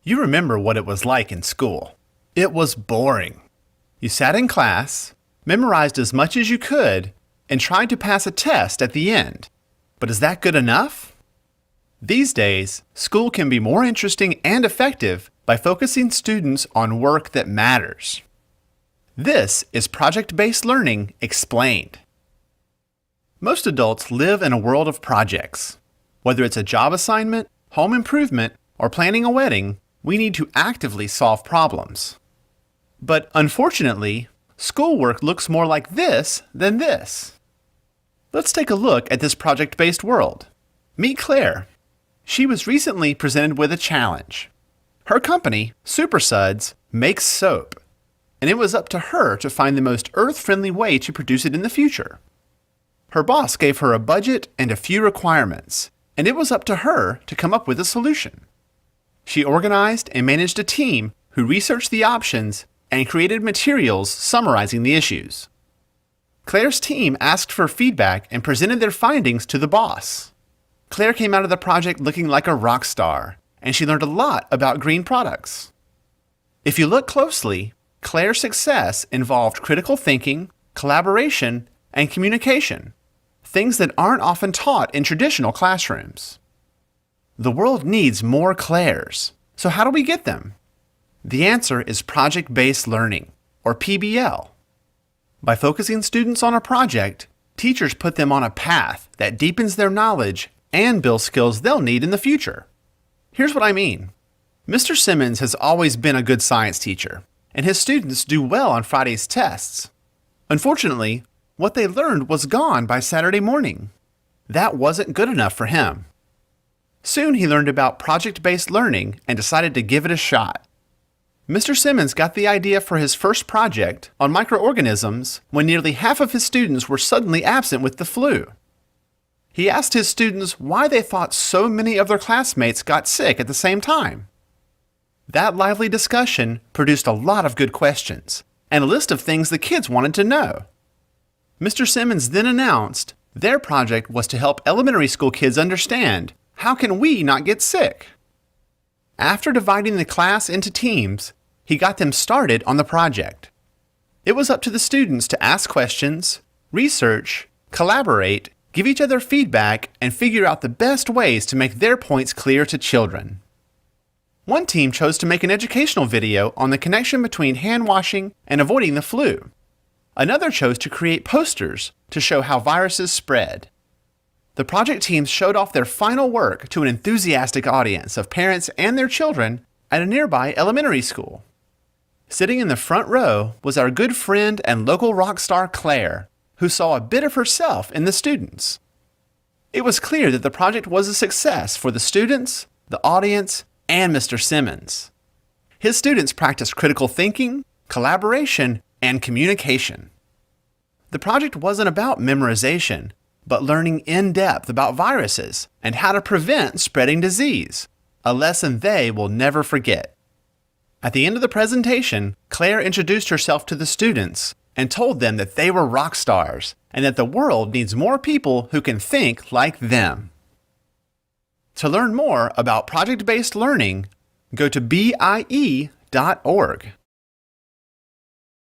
You remember what it was like in school. It was boring. You sat in class, memorized as much as you could, and tried to pass a test at the end. But is that good enough? These days, school can be more interesting and effective by focusing students on work that matters. This is project-based learning explained. Most adults live in a world of projects. Whether it's a job assignment, home improvement, or planning a wedding, we need to actively solve problems. But unfortunately, schoolwork looks more like this than this. Let's take a look at this project-based world. Meet Claire. She was recently presented with a challenge. Her company, Super Suds, makes soap, and it was up to her to find the most earth-friendly way to produce it in the future. Her boss gave her a budget and a few requirements, and it was up to her to come up with a solution. She organized and managed a team who researched the options and created materials summarizing the issues. Claire's team asked for feedback and presented their findings to the boss. Claire came out of the project looking like a rock star, and she learned a lot about green products. If you look closely, Claire's success involved critical thinking, collaboration, and communication, things that aren't often taught in traditional classrooms. The world needs more Claires, so how do we get them? The answer is project-based learning, or PBL. By focusing students on a project, teachers put them on a path that deepens their knowledge and builds skills they'll need in the future. Here's what I mean. Mr. Simmons has always been a good science teacher, and his students do well on Friday's tests. Unfortunately, what they learned was gone by Saturday morning. That wasn't good enough for him. Soon he learned about project-based learning and decided to give it a shot. Mr. Simmons got the idea for his first project on microorganisms when nearly half of his students were suddenly absent with the flu. He asked his students why they thought so many of their classmates got sick at the same time. That lively discussion produced a lot of good questions and a list of things the kids wanted to know. Mr. Simmons then announced their project was to help elementary school kids understand, how can we not get sick? After dividing the class into teams, he got them started on the project. It was up to the students to ask questions, research, collaborate, give each other feedback, and figure out the best ways to make their points clear to children. One team chose to make an educational video on the connection between hand washing and avoiding the flu. Another chose to create posters to show how viruses spread. The project teams showed off their final work to an enthusiastic audience of parents and their children at a nearby elementary school. Sitting in the front row was our good friend and local rock star Claire, who saw a bit of herself in the students. It was clear that the project was a success for the students, the audience, and Mr. Simmons. His students practiced critical thinking, collaboration, and communication. The project wasn't about memorization, but learning in depth about viruses and how to prevent spreading disease, a lesson they will never forget. At the end of the presentation, Claire introduced herself to the students and told them that they were rock stars and that the world needs more people who can think like them. To learn more about project-based learning, go to BIE.org.